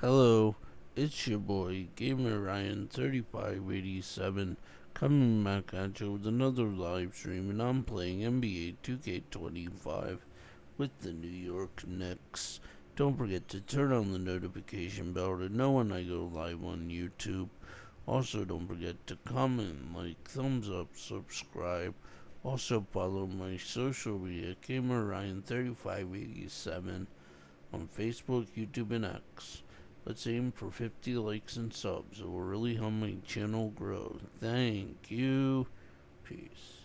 Hello, it's your boy Gamer Ryan 3587 coming back at you with another live stream, and I'm playing NBA 2K25 with the New York Knicks. Don't forget to turn on the notification bell to know when I go live on YouTube. Also, don't forget to comment, like, thumbs up, subscribe. Also, follow my social media, Gamer Ryan 3587 on Facebook, YouTube, and X. Let's aim for 50 likes and subs. It will really help my channel grow. Thank you. Peace.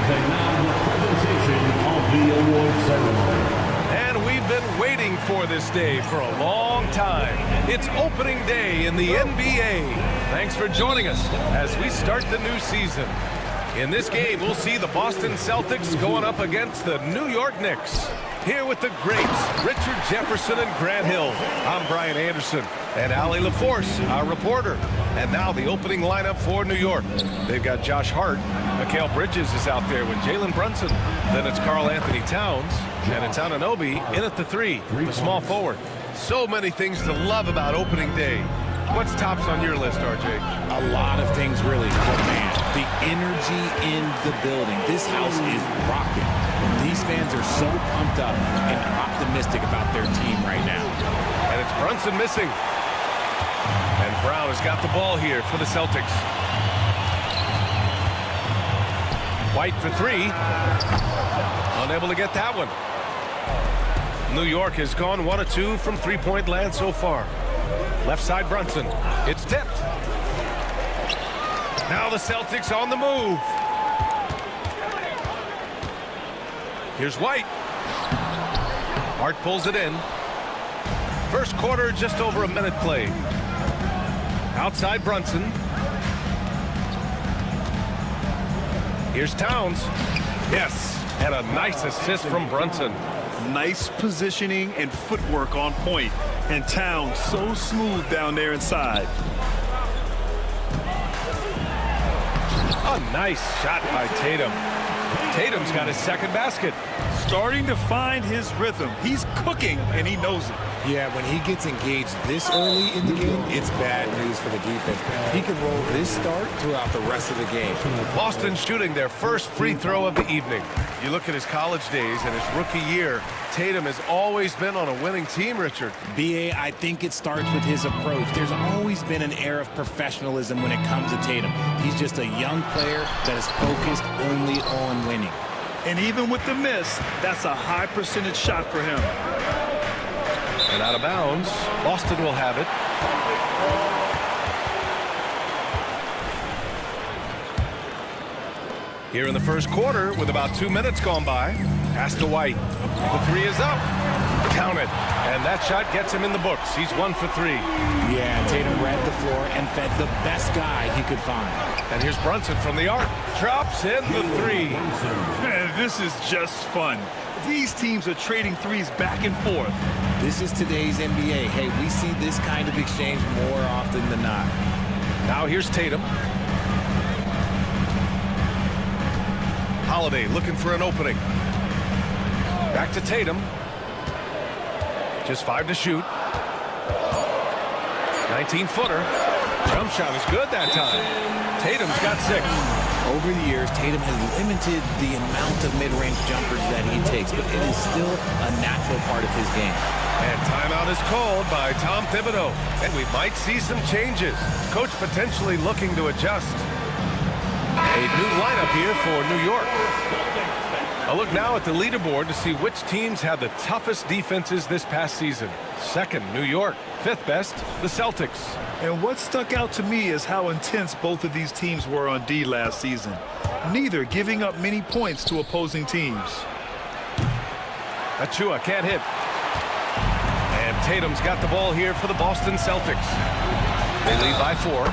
And now the presentation of the award ceremony. And we've been waiting for this day for a long time. It's opening day in the NBA. Thanks for joining us as we start the new season. In this game, we'll see the Boston Celtics going up against the New York Knicks. Here with the greats, Richard Jefferson and Grant Hill. I'm Brian Anderson and Allie LaForce, our reporter. And now the opening lineup for New York. They've got Josh Hart. Mikal Bridges is out there with Jalen Brunson. Then it's Karl Anthony Towns. And it's Anunoby in at the three, the small forward. So many things to love about opening day. What's tops on your list, RJ? A lot of things, really. But man, the energy in the building. This house is rocking. These fans are so pumped up and optimistic about their team right now. And it's Brunson missing. And Brown has got the ball here for the Celtics. White for three. Unable to get that one. New York has gone 1 of 2 from three-point land so far. Left side Brunson. It's tipped. Now the Celtics on the move. Here's White. Hart pulls it in. First quarter, just over a minute played. Outside Brunson. Here's Towns. Yes, and a nice assist from Brunson. Nice positioning and footwork on point. And Towns so smooth down there inside. A nice shot by Tatum. Tatum's got his second basket. Starting to find his rhythm. He's cooking, and he knows it. Yeah, when he gets engaged this early in the game, it's bad news for the defense. He can roll this start throughout the rest of the game. Boston shooting their first free throw of the evening. You look at his college days and his rookie year, Tatum has always been on a winning team, Richard. B.A., I think it starts with his approach. There's always been an air of professionalism when it comes to Tatum. He's just a young player that is focused only on winning. And even with the miss, that's a high percentage shot for him. And out of bounds, Boston will have it. Here in the first quarter, with about 2 minutes gone by, pass to White. The three is up. Count it. And that shot gets him in the books. He's 1 for 3. Yeah, Tatum read the floor and fed the best guy he could find. And here's Brunson from the arc. Drops in the three. Man, this is just fun. These teams are trading threes back and forth. This is today's NBA. Hey, we see this kind of exchange more often than not. Now here's Tatum. Holiday looking for an opening. Back to Tatum. Just 5 to shoot. 19-footer. Jump shot is good that time. Tatum's got 6. Over the years, Tatum has limited the amount of mid-range jumpers that he takes, but it is still a natural part of his game. And timeout is called by Tom Thibodeau. And we might see some changes. Coach potentially looking to adjust. A new lineup here for New York. A look now at the leaderboard to see which teams had the toughest defenses this past season. Second, New York. Fifth best, the Celtics. And what stuck out to me is how intense both of these teams were on D last season. Neither giving up many points to opposing teams. Achua can't hit. And Tatum's got the ball here for the Boston Celtics. They lead by 4.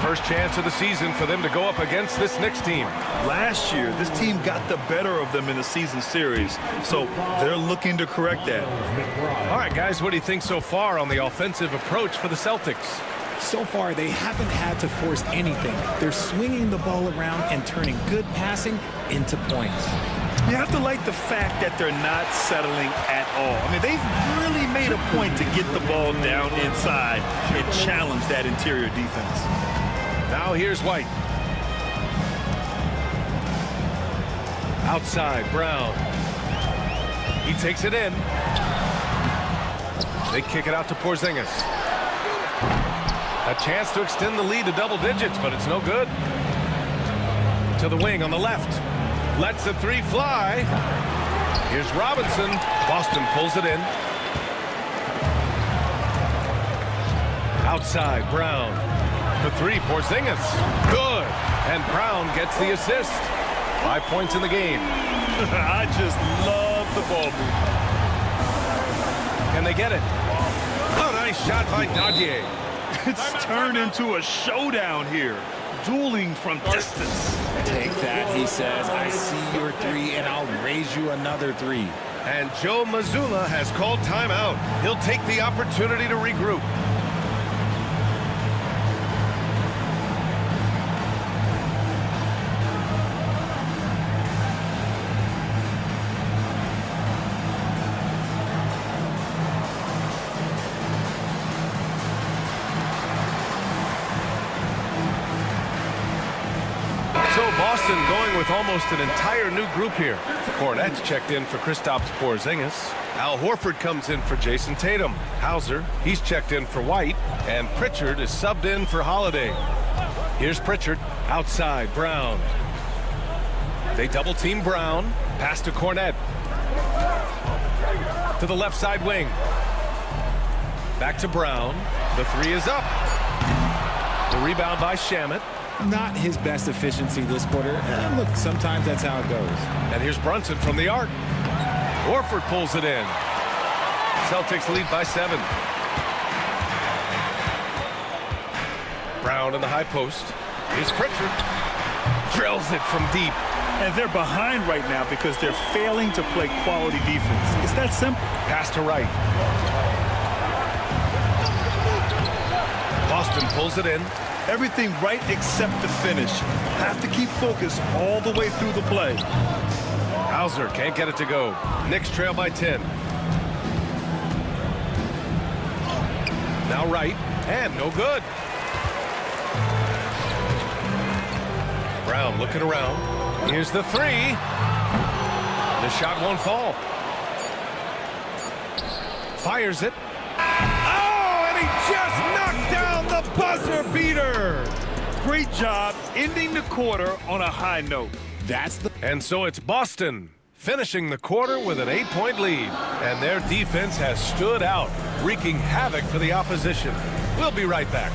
First chance of the season for them to go up against this Knicks team. Last year, this team got the better of them in the season series, so they're looking to correct that. All right, guys, what do you think so far on the offensive approach for the Celtics? So far, they haven't had to force anything. They're swinging the ball around and turning good passing into points. You have to like the fact that they're not settling at all. I mean, they've really made a point to get the ball down inside and challenge that interior defense. Now here's White. Outside, Brown. He takes it in. They kick it out to Porzingis. A chance to extend the lead to double digits, but it's no good. To the wing on the left. Lets the 3 fly. Here's Robinson. Boston pulls it in. Outside, Brown. The 3, Porzingis. Good. And Brown gets the assist. 5 points in the game. I just love the ball movement. Can they get it? A nice shot by Dadier. It's turned into a showdown here. Dueling from distance. Take that, he says. I see your 3, and I'll raise you another 3. And Joe Mazzulla has called timeout. He'll take the opportunity to regroup. So Boston going with almost an entire new group here. Cornette's checked in for Kristaps Porzingis. Al Horford comes in for Jason Tatum. Hauser, he's checked in for White. And Pritchard is subbed in for Holiday. Here's Pritchard. Outside, Brown. They double team Brown. Pass to Cornette. To the left side wing. Back to Brown. The 3 is up. The rebound by Shamet. Not his best efficiency this quarter. Look, sometimes that's how it goes. And here's Brunson from the arc. Horford pulls it in. Celtics lead by 7. Brown in the high post. Here's Pritchard. Drills it from deep. And they're behind right now because they're failing to play quality defense. It's that simple. Pass to Wright. Boston pulls it in. Everything right except the finish. Have to keep focused all the way through the play. Hauser can't get it to go. Knicks trail by 10. Now Wright, and no good. Brown looking around. Here's the 3. The shot won't fall. Fires it. Oh, and he just knocked down the buzzer beater. Great job ending the quarter on a high note. And so it's Boston finishing the quarter with an 8-point lead. And their defense has stood out, wreaking havoc for the opposition. We'll be right back.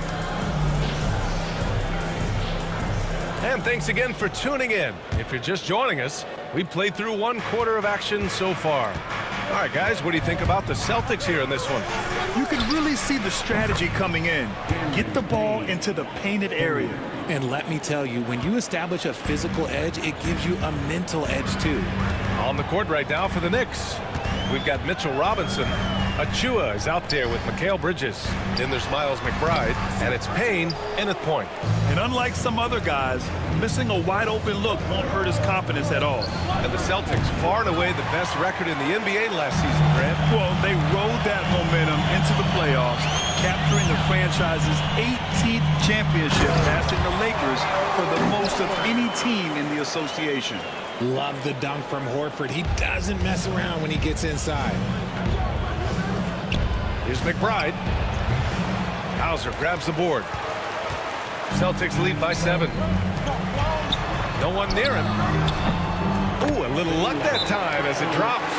And thanks again for tuning in. If you're just joining us, we played through 1 quarter of action so far. All right, guys, what do you think about the Celtics here in this one? You can really see the strategy coming in. Get the ball into the painted area. And let me tell you, when you establish a physical edge, it gives you a mental edge too. On the court right now for the Knicks, we've got Mitchell Robinson. Achua is out there with Mikal Bridges. Then there's Miles McBride, and it's Payne in at point. And unlike some other guys, missing a wide-open look won't hurt his confidence at all. And the Celtics, far and away the best record in the NBA last season, Grant. Well, they rode that momentum into the playoffs, capturing the franchise's 18th championship, passing the Lakers for the most of any team in the association. Love the dunk from Horford. He doesn't mess around when he gets inside. Here's McBride. Hauser grabs the board. Celtics lead by 7. No one near him. Ooh, a little luck that time as it drops.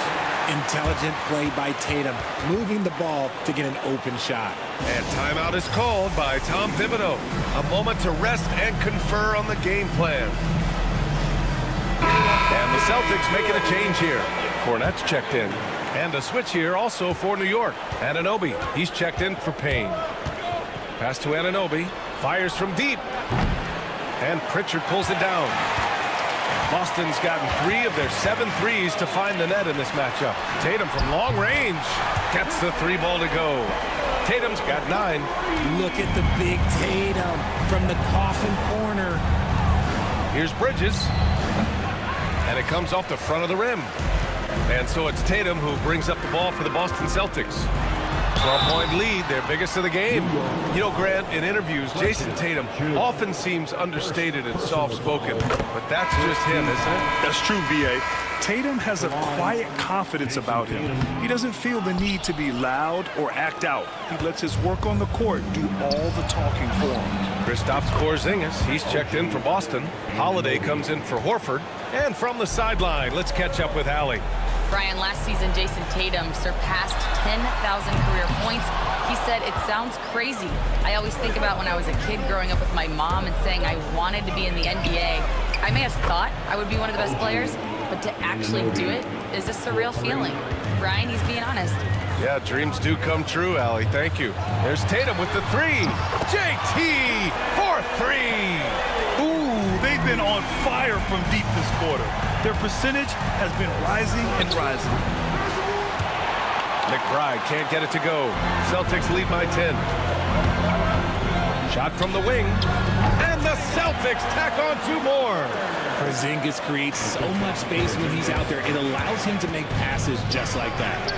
Intelligent play by Tatum, moving the ball to get an open shot. And timeout is called by Tom Thibodeau. A moment to rest and confer on the game plan. And the Celtics making a change here. Cornette's checked in. And a switch here also for New York. Anunoby, he's checked in for Payne. Pass to Anunoby. Fires from deep. And Pritchard pulls it down. Boston's gotten 3 of their 7 threes to find the net in this matchup. Tatum from long range gets the 3-ball to go. Tatum's got 9. Look at the big Tatum from the coffin corner. Here's Bridges. And it comes off the front of the rim. And so it's Tatum who brings up the ball for the Boston Celtics. 12-point lead, their biggest of the game. You know, Grant, in interviews, Jason Tatum often seems understated and soft-spoken. But that's just him, isn't it? That's true, B.A. Tatum has a quiet confidence about him. He doesn't feel the need to be loud or act out. He lets his work on the court do all the talking for him. Kristaps Porzingis, he's checked in for Boston. Holiday comes in for Horford. And from the sideline, let's catch up with Allie. Brian, last season, Jason Tatum surpassed 10,000 career points. He said, it sounds crazy. I always think about when I was a kid growing up with my mom and saying I wanted to be in the NBA. I may have thought I would be one of the best players, but to actually do it is a surreal feeling. Brian, he's being honest. Yeah, dreams do come true, Allie. Thank you. There's Tatum with the 3. JT for 3. Ooh, they've been on fire from deep this quarter. Their percentage has been rising and rising. McBride can't get it to go. Celtics lead by 10. Shot from the wing. And the Celtics tack on 2 more. Porzingis creates so much space when he's out there. It allows him to make passes just like that.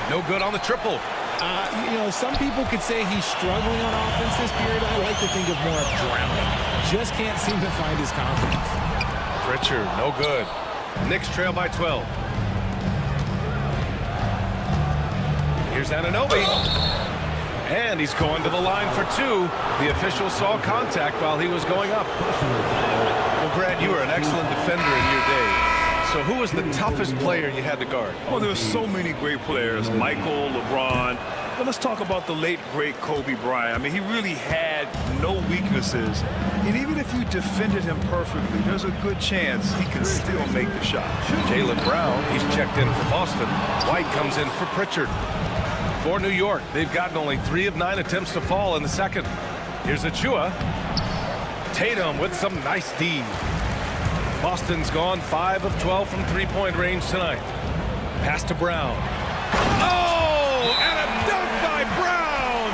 No good on the triple. You know, some people could say he's struggling on offense this period. I like to think of more of drowning. Just can't seem to find his confidence. Pritchard, no good. Knicks trail by 12. Here's Anunoby. And he's going to the line for 2. The official saw contact while he was going up. Well, Grant, you were an excellent defender in your day. So who was the toughest player you had to guard? Oh, there's so many great players. Michael, LeBron. But let's talk about the late, great Kobe Bryant. I mean, he really had no weaknesses. And even if you defended him perfectly, there's a good chance he can still make the shot. Jaylen Brown, he's checked in for Boston. White comes in for Pritchard. For New York, they've gotten only 3 of 9 attempts to fall in the second. Here's Achua. Tatum with some nice D. Boston's gone 5 of 12 from 3-point range tonight. Pass to Brown. Oh, and a dunk by Brown!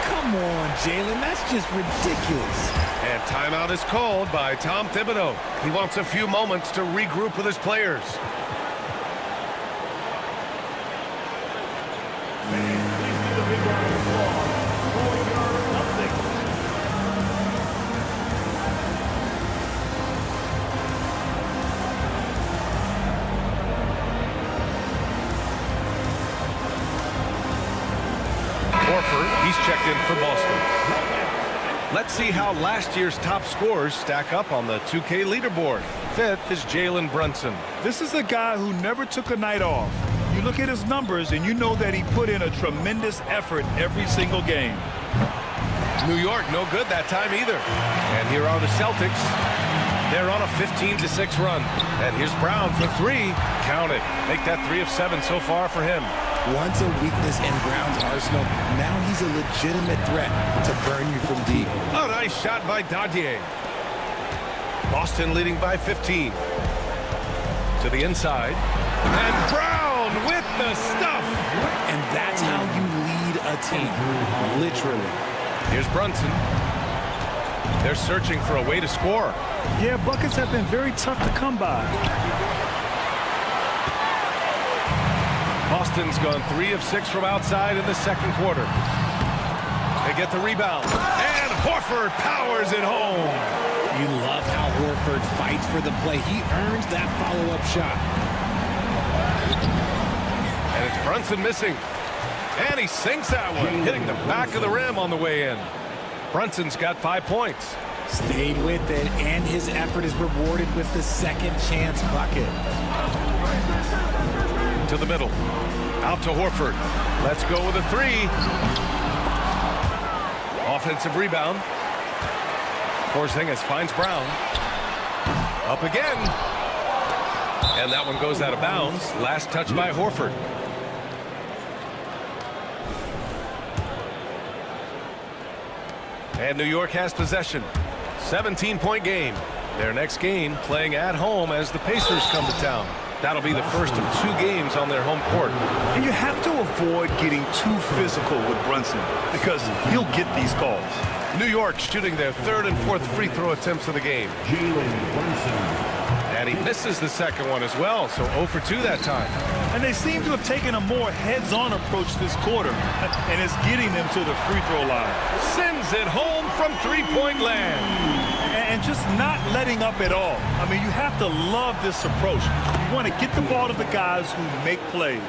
Come on, Jalen, that's just ridiculous. And timeout is called by Tom Thibodeau. He wants a few moments to regroup with his players. He's checked in for Boston. Let's see how last year's top scorers stack up on the 2K leaderboard. 5th is Jalen Brunson. This is a guy who never took a night off. You look at his numbers and you know that he put in a tremendous effort every single game. New York no good that time either. And here are the Celtics. They're on a 15-6 run. And here's Brown for 3. Count it. Make that 3 of 7 so far for him. Once a weakness in Brown's arsenal, now he's a legitimate threat to burn you from deep. A nice shot by Dadier. Boston leading by 15. To the inside. And Brown with the stuff. team, literally. Here's Brunson. They're searching for a way to score. Yeah, buckets have been very tough to come by. Boston's gone 3 of 6 from outside in the second quarter. They get the rebound. And Horford powers it home. You love how Horford fights for the play. He earns that follow-up shot. And it's Brunson missing. And he sinks that one, hitting the back of the rim on the way in. Brunson's got 5 points. Stayed with it, and his effort is rewarded with the second chance bucket. To the middle. Out to Horford. Let's go with a 3. Offensive rebound. Porzingis finds Brown. Up again. And that one goes out of bounds. Last touch by Horford. And New York has possession. 17-point game. Their next game playing at home as the Pacers come to town. That'll be the first of 2 games on their home court. And you have to avoid getting too physical with Brunson because he'll get these calls. New York shooting their 3rd and 4th free throw attempts of the game. And he misses the second one as well, so 0 for 2 that time. And they seem to have taken a more heads-on approach this quarter, and it's getting them to the free throw line. Sends it home from 3-point land. And just not letting up at all. I mean, you have to love this approach. You want to get the ball to the guys who make plays.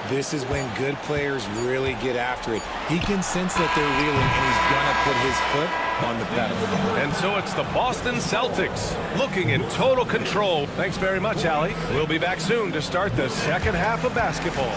This is when good players really get after it. He can sense that they're reeling, and he's going to put his foot on the pedal. And so it's the Boston Celtics looking in total control. Thanks very much, Allie. We'll be back soon to start the second half of basketball.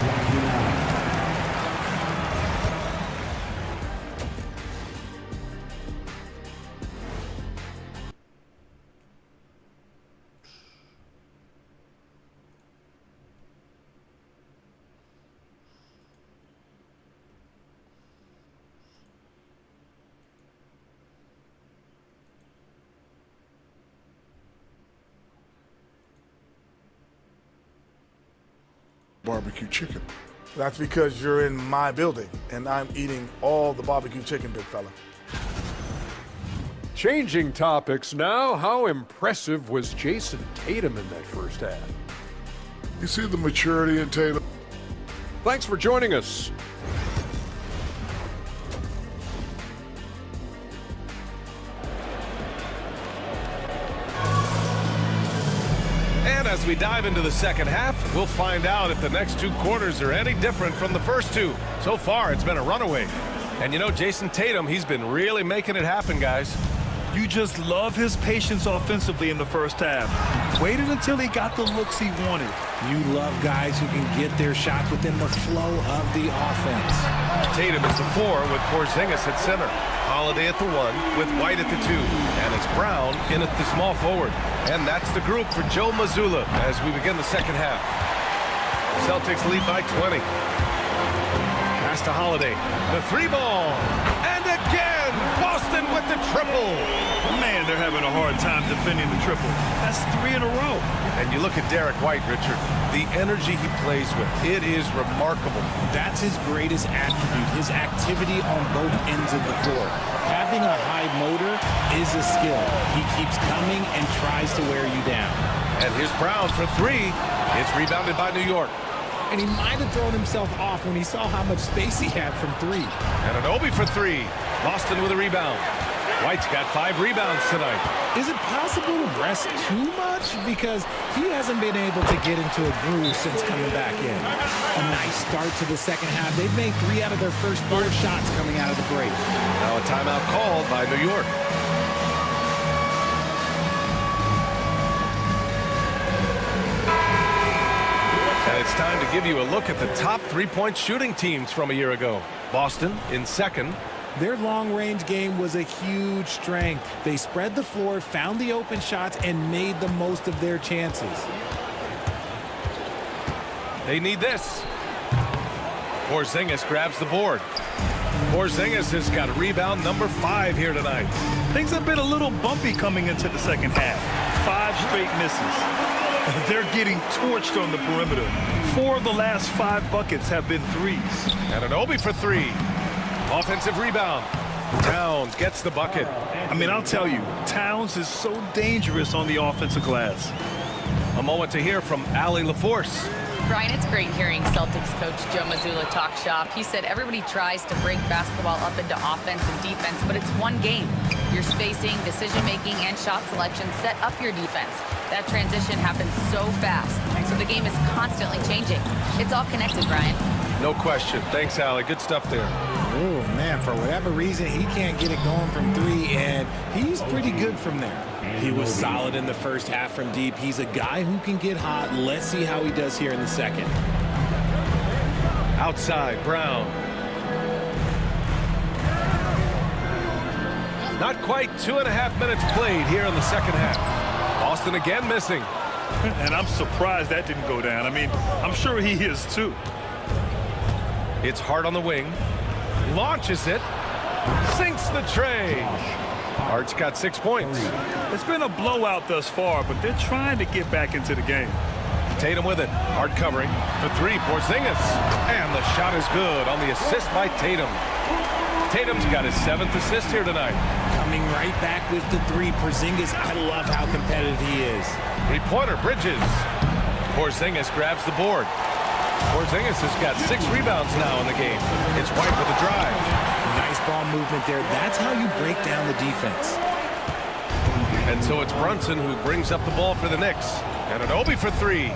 Barbecue chicken. That's because you're in my building and I'm eating all the barbecue chicken, big fella. Changing topics now, how impressive was Jason Tatum in that first half? You see the maturity in Tatum? Thanks for joining us. And as we dive into the second half, we'll find out if the next 2 quarters are any different from the first 2. So far, it's been a runaway. And you know, Jason Tatum, he's been really making it happen, guys. You just love his patience offensively in the first half. Waited until he got the looks he wanted. You love guys who can get their shots within the flow of the offense. Tatum is the 4 with Porzingis at center. Holiday at the 1 with White at the 2. And it's Brown in at the small forward. And that's the group for Joe Mazzulla as we begin the second half. Celtics lead by 20. Pass to Holiday. The 3-ball. And again, Boston with the triple. Man, they're having a hard time defending the triple. That's 3 in a row. And you look at Derek White, Richard. The energy he plays with, it is remarkable. That's his greatest attribute, his activity on both ends of the floor. Having a high motor is a skill. He keeps coming and tries to wear you down. And here's Brown for 3. It's rebounded by New York. And he might have thrown himself off when he saw how much space he had from 3. And an Obi for 3. Boston with a rebound. White's got 5 rebounds tonight. Is it possible to rest too much? Because he hasn't been able to get into a groove since coming back in. A nice start to the second half. They've made 3 out of their first 4 shots coming out of the break. Now a timeout called by New York. And it's time to give you a look at the top 3-point shooting teams from a year ago. Boston in second. Their long-range game was a huge strength. They spread the floor, found the open shots, and made the most of their chances. They need this. Porzingis grabs the board. Porzingis has got rebound number 5 here tonight. Things have been a little bumpy coming into the second half. 5 straight misses. They're getting torched on the perimeter. 4 of the last 5 buckets have been threes. And an Obi for 3. Offensive rebound. Towns gets the bucket. I mean, I'll tell you, Towns is so dangerous on the offensive glass. A moment to hear from Allie LaForce. Brian, it's great hearing Celtics coach Joe Mazzulla talk shop. He said everybody tries to break basketball up into offense and defense, but it's one game. Your spacing, decision-making, and shot selection set up your defense. That transition happens so fast, so the game is constantly changing. It's all connected, Brian. No question. Thanks, Allie. Good stuff there. Oh, man, for whatever reason, he can't get it going from three, and he's pretty good from there. He was solid in the first half from deep. He's a guy who can get hot. Let's see how he does here in the second. Outside, Brown. Not quite 2.5 minutes played here in the second half. Boston again missing. And I'm surprised that didn't go down. I mean, I'm sure he is too. It's Hart on the wing. Launches it. Sinks the tray. Hart's got 6 points. It's been a blowout thus far, but they're trying to get back into the game. Tatum with it. Hart covering. For three, Porzingis. And the shot is good on the assist by Tatum. Tatum's got his 7th assist here tonight. Coming right back with the three. Porzingis, I love how competitive he is. Three-pointer, Bridges. Porzingis grabs the board. Porzingis has got 6 rebounds now in the game. It's White with a drive. Nice ball movement there. That's how you break down the defense. And so it's Brunson who brings up the ball for the Knicks. Anunoby for three.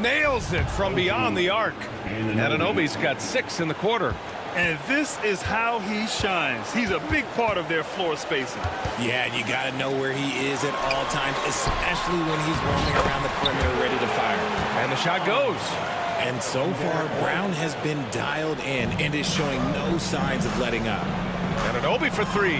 Nails it from beyond the arc. Anunoby's got 6 in the quarter. And this is how he shines. He's a big part of their floor spacing. Yeah, and you got to know where he is at all times, especially when he's roaming around the perimeter ready to fire. And the shot goes. And so far, Brown has been dialed in and is showing no signs of letting up. Anunoby for three.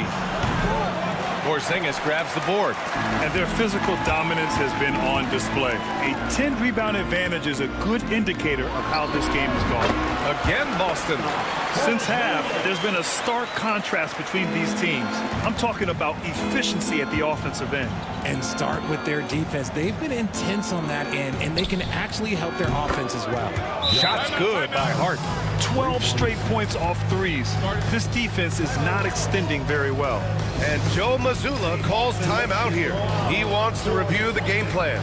Porzingis grabs the board. And their physical dominance has been on display. A 10-rebound advantage is a good indicator of how this game is going. Again, Boston. Since half, there's been a stark contrast between these teams. I'm talking about efficiency at the offensive end. And start with their defense. They've been intense on that end, and they can actually help their offense as well. Shots good by Hart. 12 straight points off threes. This defense is not extending very well. And Joe Mazzulla calls timeout here. He wants to review the game plan.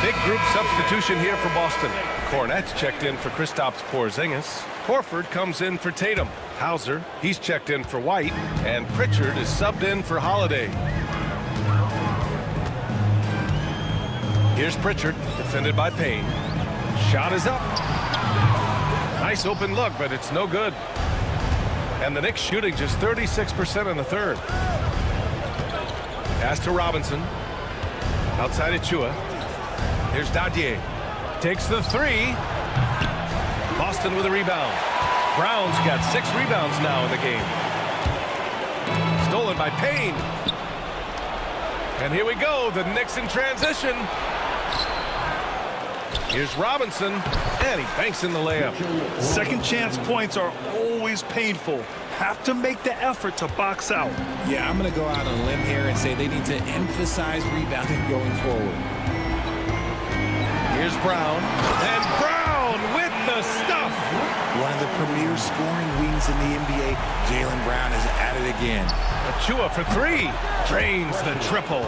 Big group substitution here for Boston. Cornette's checked in for Kristaps Porzingis. Horford comes in for Tatum. Hauser, he's checked in for White. And Pritchard is subbed in for Holiday. Here's Pritchard, defended by Payne. Shot is up. Nice open look, but it's no good. And the Knicks shooting just 36% in the third. Pass to Robinson. Outside Achua. Here's Dadier. Takes the three. Boston with a rebound. Brown's got 6 rebounds now in the game. Stolen by Payne. And here we go. The Knicks in transition. Here's Robinson. And he banks in the layup. Second chance points are always painful. Have to make the effort to box out. Yeah, I'm going to go out on a limb here and say they need to emphasize rebounding going forward. Here's Brown. And Brown with the stuff. One of the premier scoring wings in the NBA, Jaylen Brown is at it again. Achua for three. Drains the triple.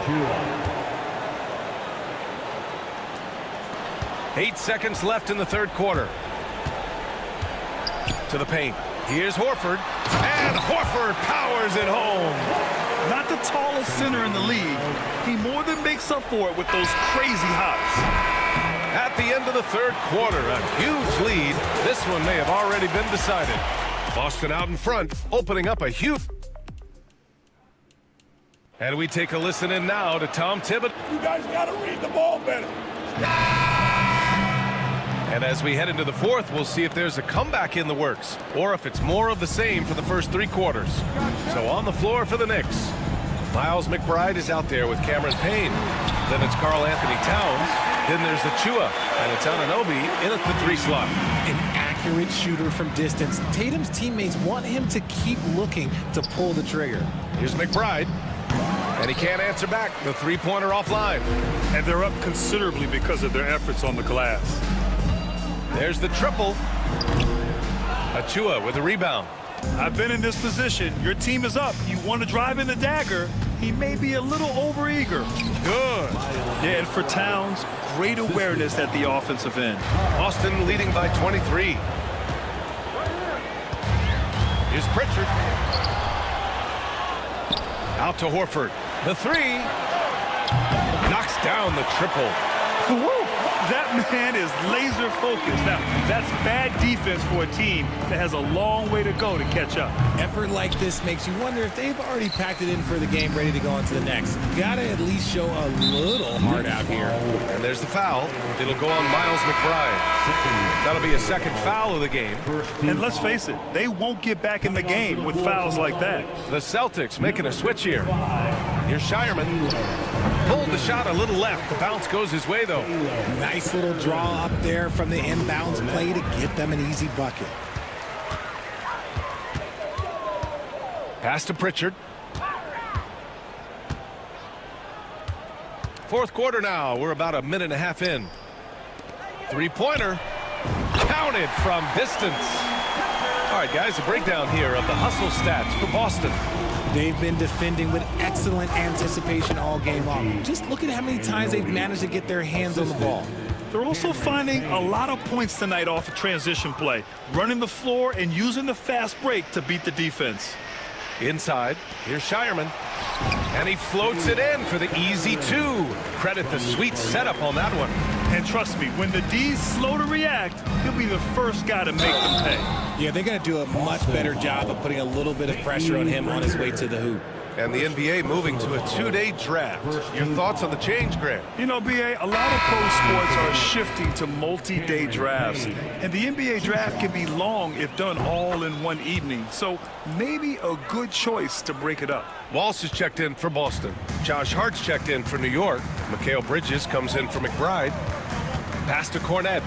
8 seconds left in the third quarter. To the paint. Here's Horford. And Horford powers it home. Not the tallest center in the league. He more than makes up for it with those crazy hops. At the end of the third quarter, a huge lead. This one may have already been decided. Boston out in front, opening up a huge... And we take a listen in now to Tom Thibodeau. You guys got to read the ball better. And as we head into the fourth, we'll see if there's a comeback in the works or if it's more of the same for the first 3 quarters. So on the floor for the Knicks, Miles McBride is out there with Cameron Payne. Then it's Karl Anthony Towns. Then there's Achua, and it's Anunoby in at the 3 slot. An accurate shooter from distance. Tatum's teammates want him to keep looking to pull the trigger. Here's McBride, and he can't answer back. The 3-pointer offline. And they're up considerably because of their efforts on the glass. There's the triple. Achua with a rebound. I've been in this position. Your team is up. You want to drive in the dagger. He may be a little overeager. Good. Yeah, and for Towns, great awareness at the offensive end. Boston leading by 23. Here's Pritchard. Out to Horford. The 3. Knocks down the triple. Woo! That man is laser focused. Now, that's bad defense for a team that has a long way to go to catch up. Effort like this makes you wonder if they've already packed it in for the game, ready to go on to the next. Gotta at least show a little heart out here. And there's the foul. It'll go on Miles McBride. That'll be a second foul of the game. And let's face it, they won't get back in the game with fouls like that. The Celtics making a switch here. Here's Shireman. Pulled the shot a little left. The bounce goes his way, though. Nice little draw up there from the inbounds play to get them an easy bucket. Pass to Pritchard. Fourth quarter now. We're about a minute and a half in. 3-pointer. Counted from distance. All right, guys, a breakdown here of the hustle stats for Boston. They've been defending with excellent anticipation all game long. Just look at how many times they've managed to get their hands on the ball. They're also finding a lot of points tonight off of transition play, running the floor and using the fast break to beat the defense. Inside, here's Shireman. And he floats it in for the easy 2. Credit the sweet setup on that one. And trust me, when the D's slow to react, he'll be the first guy to make them pay. Yeah, they're going to do a much better job of putting a little bit of pressure on him on his way to the hoop. And the NBA moving to a 2-day draft. Your thoughts on the change, Grant? You know, B.A., a lot of pro sports are shifting to multi-day drafts. And the NBA draft can be long if done all in one evening. So maybe a good choice to break it up. Walsh is checked in for Boston. Josh Hart's checked in for New York. Mikal Bridges comes in for McBride. Pass to Cornette.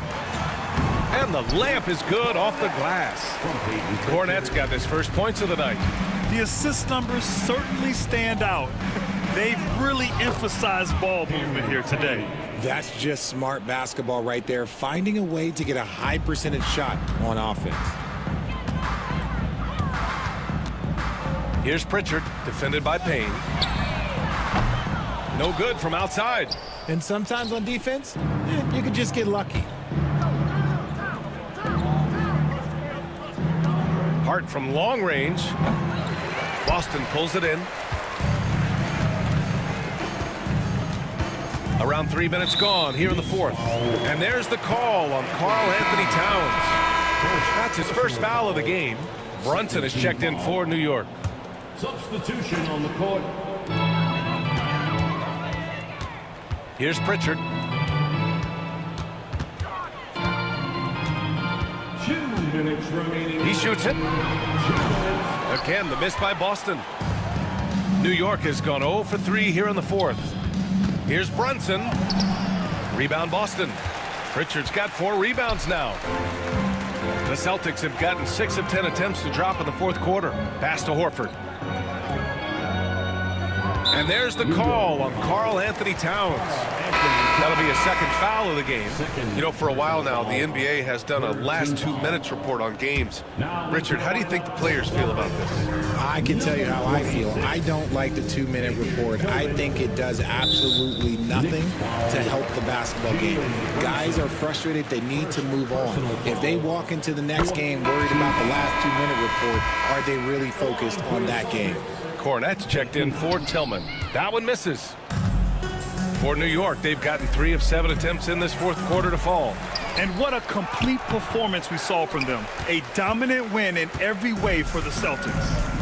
And the layup is good off the glass. Cornette's got his first points of the night. The assist numbers certainly stand out. They've really emphasized ball movement here today. That's just smart basketball right there, finding a way to get a high percentage shot on offense. Here's Pritchard, defended by Payne. No good from outside. And sometimes on defense, you can just get lucky. Hart from long range. Boston pulls it in. Around 3 minutes gone here in the fourth. And there's the call on Karl Anthony Towns. That's his first foul of the game. Brunson is checked in for New York. Substitution on the court. Here's Pritchard. 2 minutes remaining. He shoots it. Again, the miss by Boston. New York has gone 0 for 3 here in the fourth. Here's Brunson. Rebound Boston. Pritchard's got 4 rebounds now. The Celtics have gotten 6 of 10 attempts to drop in the fourth quarter. Pass to Horford. And there's the call on Karl Anthony Towns. That'll be a second foul of the game. You know, for a while now, the NBA has done a last 2 minutes report on games. Richard, how do you think the players feel about this? I can tell you how I feel. I don't like the 2-minute report. I think it does absolutely nothing to help the basketball game. Guys are frustrated. They need to move on. If they walk into the next game worried about the last 2-minute report, are they really focused on that game? Cornette's checked in for Tillman. That one misses. For New York, they've gotten 3 of 7 attempts in this fourth quarter to fall. And what a complete performance we saw from them. A dominant win in every way for the Celtics.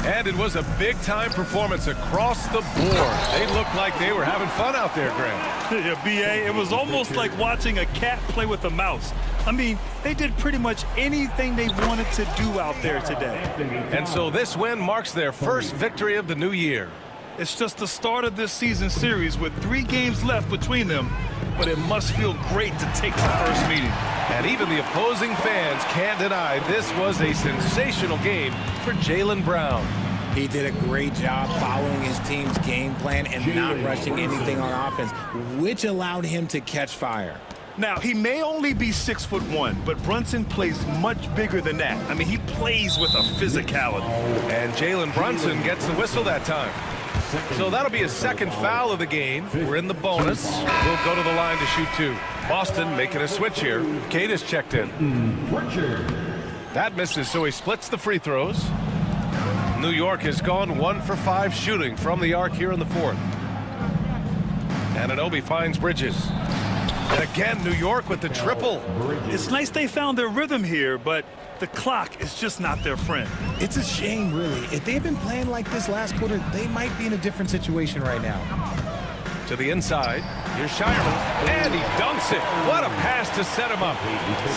And it was a big-time performance across the board. They looked like they were having fun out there, Grant. Yeah, B.A., it was almost like watching a cat play with a mouse. I mean, they did pretty much anything they wanted to do out there today. And so this win marks their first victory of the new year. It's just the start of this season series with 3 games left between them. but it must feel great to take the first meeting. And even the opposing fans can't deny this was a sensational game for Jaylen Brown. He did a great job following his team's game plan and not rushing anything on offense, which allowed him to catch fire. Now, he may only be 6'1", but Brunson plays much bigger than that. I mean, he plays with a physicality. And Jalen Brunson gets the whistle that time. So that'll be his second foul of the game. We're in the bonus. We'll go to the line to shoot two. Boston making a switch here. Cade is checked in. That misses, so he splits the free throws. New York has gone 1 for 5 shooting from the arc here in the fourth. Anunoby finds Bridges. And again, New York with the triple. It's nice they found their rhythm here, but the clock is just not their friend. It's a shame, really. If they'd been playing like this last quarter, they might be in a different situation right now. To the inside. Here's Shireman. And he dunks it. What a pass to set him up.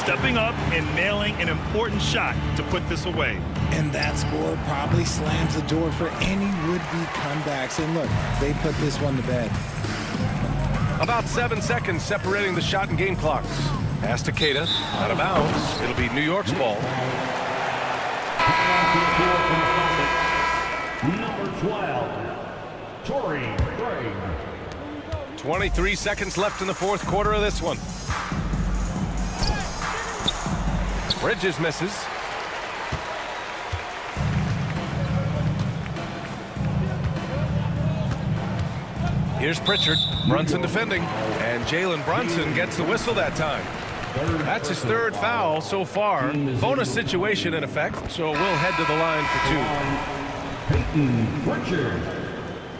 Stepping up and nailing an important shot to put this away. And that score probably slams the door for any would-be comebacks. And look, they put this one to bed. About 7 seconds separating the shot and game clocks. Pass to Keita. Out of bounds. It'll be New York's ball. Number 12, Torrey Craig. 23 seconds left in the fourth quarter of this one. Bridges misses. Here's Pritchard. Brunson defending. And Jalen Brunson gets the whistle that time. That's his third foul so far. Bonus situation in effect, so we'll head to the line for two. Peyton Pritchard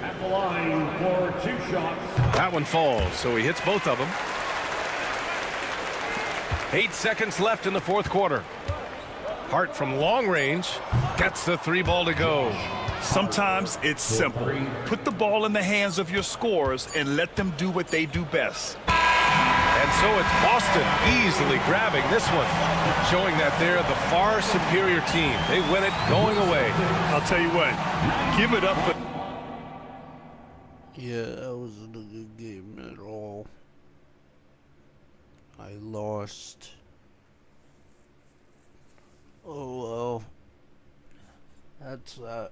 at the line for 2 shots. That one falls, so he hits both of them. 8 seconds left in the fourth quarter. Hart from long range gets the 3 ball to go. Sometimes it's simple. Put the ball in the hands of your scorers and let them do what they do best. And so it's Boston easily grabbing this one, showing that they're the far superior team. They win it going away. I'll tell you what, give it up for... Yeah, that wasn't a good game at all. I lost. Oh well. That's that.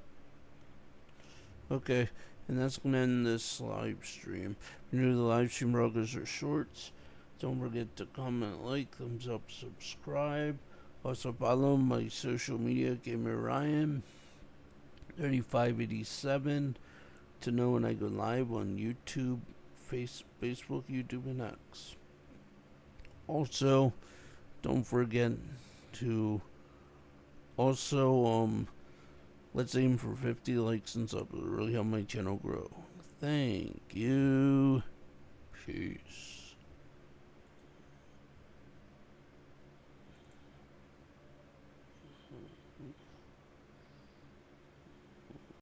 Okay, and that's gonna end this live stream. If you're new to the live stream, ruggers or shorts, don't forget to comment, like, thumbs up, subscribe. Also follow my social media, Gamer Ryan 3587, to know when I go live on YouTube, Facebook, YouTube, and X. Also, don't forget to let's aim for 50 likes and subs. It'll really help my channel grow. Thank you. Peace.